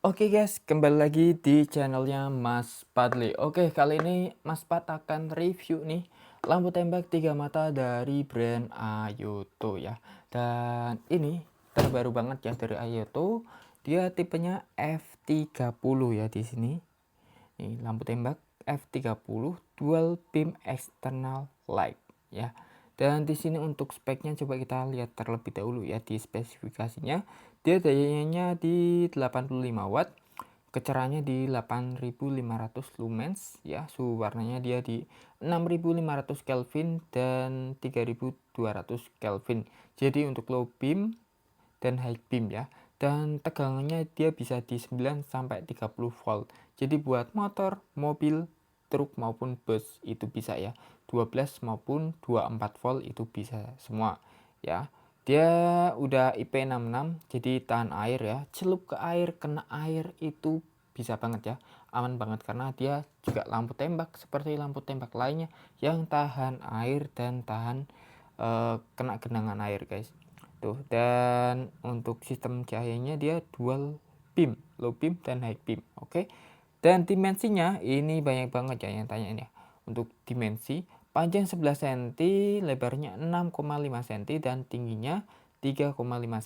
Oke guys, kembali lagi di channelnya Mas Padli. Oke, kali ini Mas Pad akan review nih lampu tembak 3 mata dari brand Ayoto ya. Dan ini terbaru banget ya dari Ayoto. Dia tipenya F30 ya di sini. Ini lampu tembak F30 dual beam external light ya. Dan di sini untuk speknya coba kita lihat terlebih dahulu ya di spesifikasinya. Dia dayanya di 85 watt, kecerahannya di 8500 lumens ya. Suhu warnanya dia di 6500 Kelvin dan 3200 Kelvin. Jadi untuk low beam dan high beam ya. Dan tegangannya dia bisa di 9 sampai 30 volt. Jadi buat motor, mobil, truk maupun bus itu bisa ya. 12 maupun 24 volt itu bisa semua ya. Dia udah IP66 jadi tahan air ya. Celup ke air, kena air itu bisa banget ya. Aman banget karena dia juga lampu tembak seperti lampu tembak lainnya yang tahan air dan tahan kena genangan air guys. Tuh, dan untuk sistem cahayanya dia dual beam, low beam dan high beam. Oke. Dan dimensinya ini banyak banget ya yang tanya ini ya. Untuk dimensi, panjang 11 cm, lebarnya 6,5 cm dan tingginya 3,5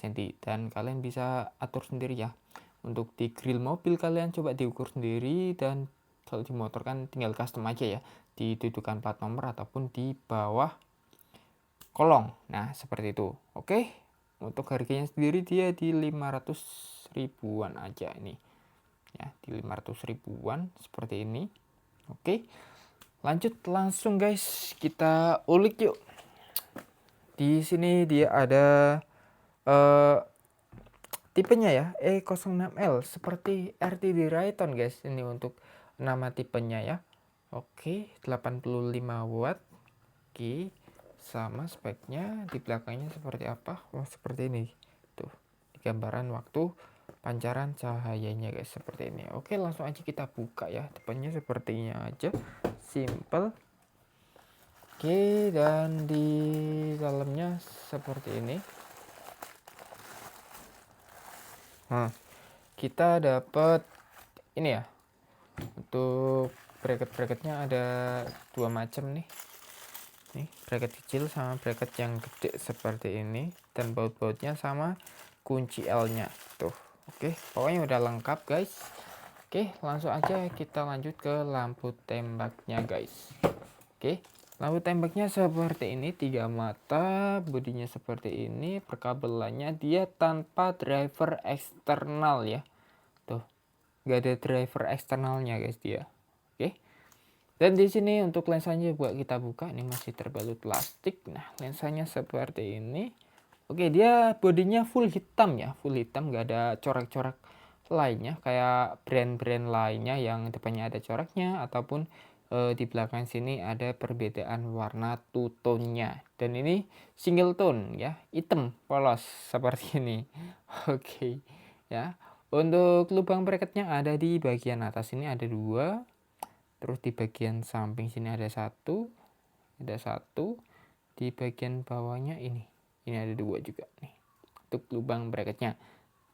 cm. Dan kalian bisa atur sendiri ya. Untuk di grill mobil kalian coba diukur sendiri, dan kalau di motor kan tinggal custom aja ya. Didudukan plat nomor ataupun di bawah kolong. Nah, seperti itu. Oke. Untuk harganya sendiri dia di 500 ribuan aja ini. Ya, di 500 ribuan seperti ini. Oke. Lanjut langsung guys, kita ulik yuk. Di sini dia ada eh, tipenya ya, E06L seperti RTD Rayton guys. Ini untuk nama tipenya ya. Oke, 85 watt. Oke, sama speknya. Di belakangnya seperti apa? Oh, seperti ini. Tuh, gambaran waktu pancaran cahayanya guys, seperti ini. Oke, langsung aja kita buka ya. Depannya sepertinya aja, simple. Oke, dan di dalamnya seperti ini. Nah, kita dapat ini ya. Untuk bracket-bracketnya ada dua macam nih. Nih, bracket kecil sama bracket yang gede seperti ini, dan baut-bautnya sama kunci L-nya tuh. Oke, pokoknya udah lengkap guys. Oke, langsung aja kita lanjut ke lampu tembaknya guys. Oke, lampu tembaknya seperti ini, 3 mata, bodinya seperti ini, perkabelannya dia tanpa driver eksternal ya. Tuh, nggak ada driver eksternalnya guys dia. Oke. Dan di sini untuk lensanya buat kita buka, ini masih terbalut plastik. Nah, lensanya seperti ini. Oke, dia bodinya full hitam ya, full hitam, nggak ada corak-corak lainnya kayak brand-brand lainnya yang depannya ada coraknya ataupun di belakang sini ada perbedaan warna two tone-nya. Dan ini single tone ya, hitam polos seperti ini. Oke, ya. Untuk lubang bracketnya ada di bagian atas ini ada dua. Terus di bagian samping sini ada satu, di bagian bawahnya ini ada dua juga nih untuk lubang bracketnya.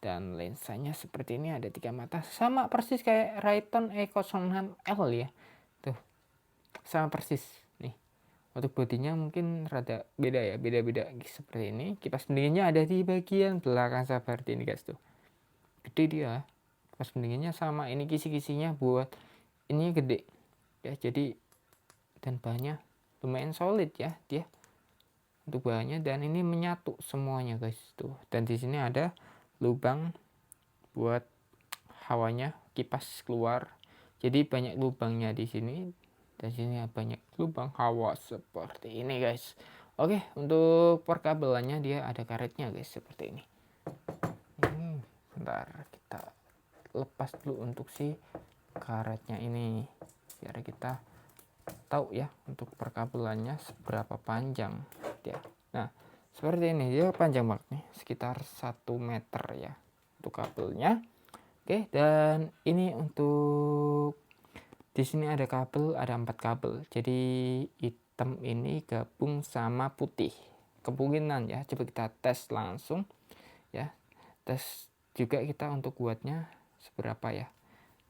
Dan lensanya seperti ini, ada 3 mata, sama persis kayak Rayton E06L ya. Tuh, sama persis nih. Untuk bodinya mungkin rada beda ya, beda-beda seperti ini. Kipas pendinginnya ada di bagian belakang seperti ini guys tuh. Gede dia. Kipas pendinginnya sama, ini kisi-kisinya buat ini gede ya, jadi dan bahannya lumayan solid ya dia untuk bahannya, dan ini menyatu semuanya guys tuh. Dan di sini ada lubang buat hawanya kipas keluar, jadi banyak lubangnya di sini, dan sini banyak lubang hawa seperti ini guys. Oke, untuk perkabelannya dia ada karetnya guys seperti ini. Bentar, kita lepas dulu untuk si karetnya ini biar kita tahu ya untuk perkabelannya seberapa panjang dia. Nah, seperti ini dia panjang banget nih, sekitar 1 meter ya untuk kabelnya. Oke, dan ini untuk di sini ada kabel, ada 4 kabel. Jadi hitam ini gabung sama putih. Kemungkinan ya, coba kita tes langsung ya. Tes juga kita untuk buatnya seberapa ya.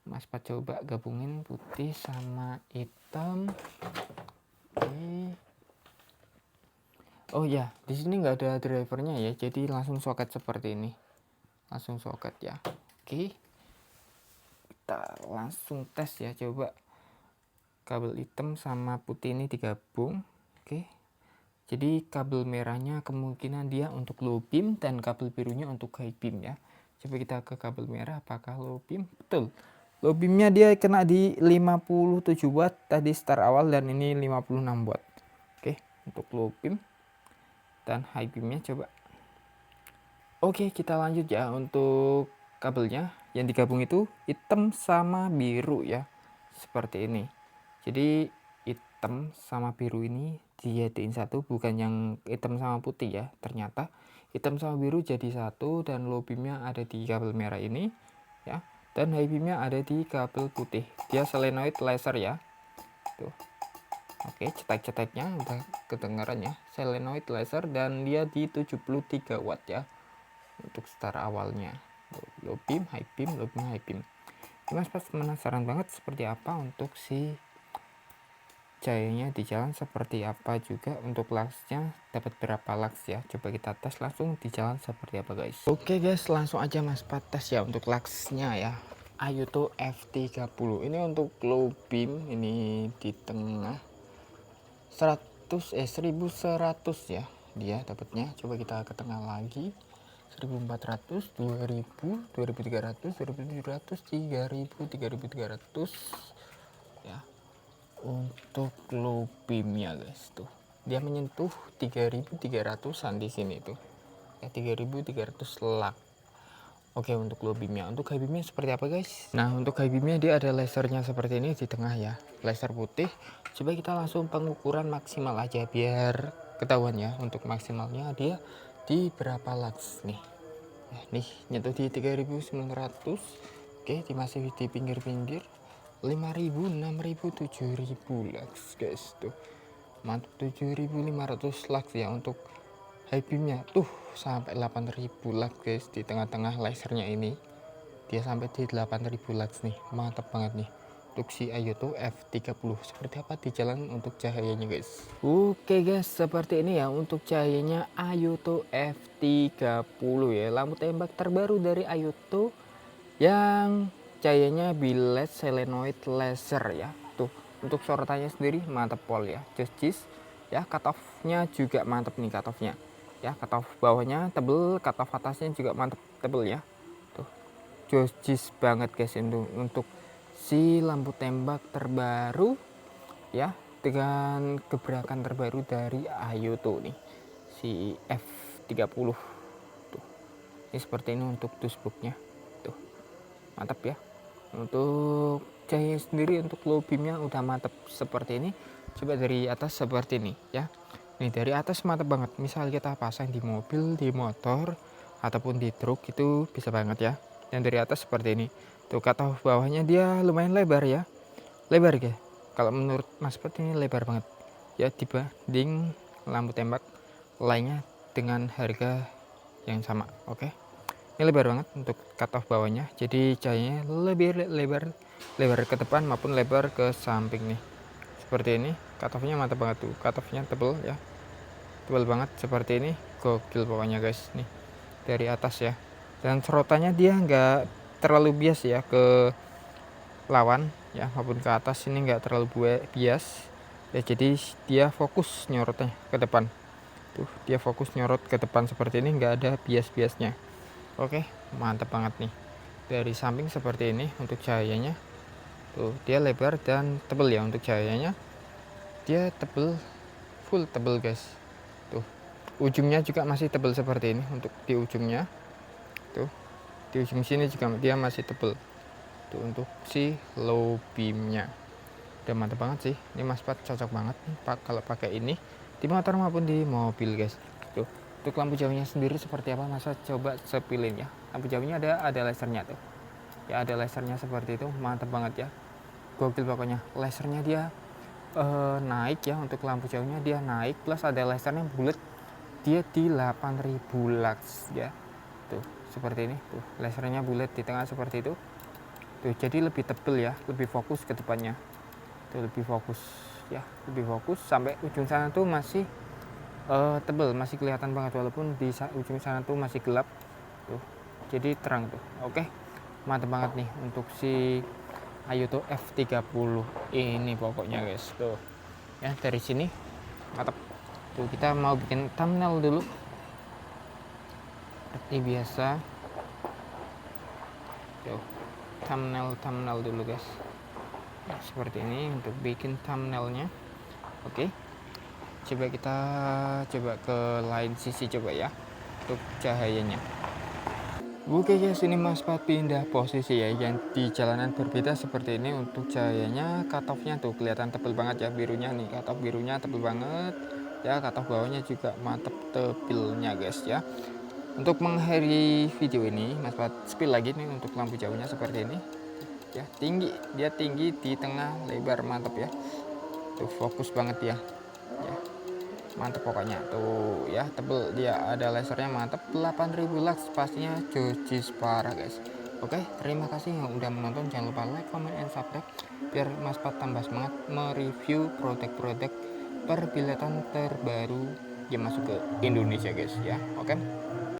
Mas Pat coba gabungin putih sama hitam. Oke. Oh ya, di sini nggak ada drivernya ya, jadi langsung soket seperti ini. Langsung soket ya. Oke. Kita langsung tes ya, coba kabel hitam sama putih ini digabung. Oke. Jadi kabel merahnya kemungkinan dia untuk low beam dan kabel birunya untuk high beam ya. Coba kita ke kabel merah, apakah low beam? Betul. Low beamnya dia kena di 57 watt tadi start awal, dan ini 56 watt. Oke, untuk low beam dan high beamnya coba. Oke, kita lanjut ya untuk kabelnya. Yang digabung itu hitam sama biru ya, seperti ini. Jadi hitam sama biru ini dijadiin satu, bukan yang hitam sama putih ya. Ternyata hitam sama biru jadi satu, dan low beamnya ada di kabel merah ini ya, dan high beamnya ada di kabel putih. Dia solenoid laser ya. Tuh. Oke, cetek-ceteknya udah kedengaran ya, solenoid laser, dan dia di 73 watt ya untuk start awalnya. Low beam, high beam, low beam, high beam. Mas pas penasaran banget seperti apa untuk si cahayanya di jalan, seperti apa juga untuk luxnya, dapat berapa lux ya. Coba kita tes langsung di jalan seperti apa guys. Oke guys, langsung aja Mas Pat tes ya untuk luxnya ya. Ayuto F30 ini untuk low beam, ini di tengah 1100 ya dia dapatnya. Coba kita ke tengah lagi, 1400, 2000, 2300, 2700, 3000, 3300 ya. Untuk low beamnya guys, tuh dia menyentuh 3300an di sini tuh ya, 3300 lux. Oke, untuk low beamnya. Untuk high beamnya seperti apa guys? Nah, untuk high beamnya dia ada lasernya seperti ini di tengah ya, laser putih. Coba kita langsung pengukuran maksimal aja biar ketahuan ya. Untuk maksimalnya dia di berapa lux nih. Nih nyentuh di 3900. Oke, masih di pinggir-pinggir 5000, 6000, 7000 lux guys. Tuh mantap, 7500 lux ya. Untuk high beamnya tuh sampai 8000 lux guys, di tengah-tengah lasernya ini dia sampai di 8000 lux nih. Mantap banget nih untuk si Ayuto F30. Seperti apa di jalan untuk cahayanya guys. Oke guys, seperti ini ya untuk cahayanya Ayuto F30 ya, lampu tembak terbaru dari Ayuto yang cahayanya biled solenoid laser ya. Tuh untuk sorotannya sendiri mantap pol ya, jis ya. Cut off-nya juga mantap nih, cut off-nya ya. Cut off bawahnya tebel, cut off atasnya juga mantap tebel ya. Tuh jis banget guys untuk si lampu tembak terbaru ya, dengan gebrakan terbaru dari Ayuto nih, si F30 tuh. Ini seperti ini untuk dashboardnya tuh, mantap ya. Untuk cahaya sendiri untuk low beamnya udah mantap seperti ini. Coba dari atas seperti ini ya. Ini dari atas mantap banget. Misal kita pasang di mobil, di motor, ataupun di truk itu bisa banget ya. Yang dari atas seperti ini. Tuh kata bawahnya dia lumayan lebar ya. Lebar ya. Kalau menurut Mas Pat ini lebar banget ya, dibanding lampu tembak lainnya dengan harga yang sama. Oke. Ini lebar banget untuk cut off bawahnya, jadi cahayanya lebih lebar ke depan maupun lebar ke samping nih. Seperti ini, cut off-nya mantap banget tuh. Cut off-nya tebel ya. Tebal banget seperti ini. Gokil pokoknya guys nih. Dari atas ya. Dan sorotannya dia nggak terlalu bias ya ke lawan ya, maupun ke atas ini nggak terlalu bias ya. Jadi dia fokus nyorotnya ke depan. Tuh, dia fokus nyorot ke depan seperti ini, nggak ada bias-biasnya. Oke, mantap banget nih. Dari samping seperti ini untuk cahayanya. Tuh, dia lebar dan tebel ya untuk cahayanya. Dia tebel, full tebel guys. Tuh, ujungnya juga masih tebel seperti ini untuk di ujungnya. Tuh, di ujung sini juga dia masih tebel. Tuh untuk si low beamnya. Udah mantap banget sih. Ini Mas Pat cocok banget nih Pak kalau pakai ini di motor maupun di mobil guys. Tuh, untuk lampu jauhnya sendiri seperti apa, masa coba sepilin ya. Lampu jauhnya ada lasernya tuh ya, ada lasernya seperti itu. Mantap banget ya, gokil pokoknya. Lasernya dia naik ya, untuk lampu jauhnya dia naik, plus ada lasernya bulat, dia di 8000 lux ya. Tuh seperti ini, tuh lasernya bulat di tengah seperti itu. tuh, jadi lebih tebel ya, lebih fokus ke depannya tuh, lebih fokus ya, lebih fokus sampai ujung sana tuh masih tebel, masih kelihatan banget walaupun di ujung sana tuh masih gelap tuh, jadi terang tuh. Oke, mantap banget nih untuk si Ayuto F30 ini pokoknya guys tuh ya. Dari sini mantap tuh, kita mau bikin thumbnail dulu seperti biasa tuh, thumbnail dulu guys ya, seperti ini untuk bikin thumbnailnya. Oke, coba kita coba ke lain sisi coba ya untuk cahayanya. Oke guys, ini Mas Pat pindah posisi ya, yang di jalanan berbeda seperti ini. Untuk cahayanya cut off-nya tuh kelihatan tebel banget ya, birunya nih, cut off birunya tebel banget ya, cut off bawahnya juga mantep tebelnya guys ya. Untuk mengakhiri video ini Mas Pat spill lagi nih untuk lampu jauhnya seperti ini ya, tinggi, dia tinggi di tengah, lebar, mantep ya tuh, fokus banget ya, mantep pokoknya tuh ya, tebel, dia ada lasernya mantep, 8000 lux, pastinya jojis parah guys. Oke, terima kasih yang udah menonton, jangan lupa like, comment, and subscribe biar Mas Pat tambah semangat mereview produk-produk perbilatan terbaru yang masuk ke Indonesia guys ya. Oke,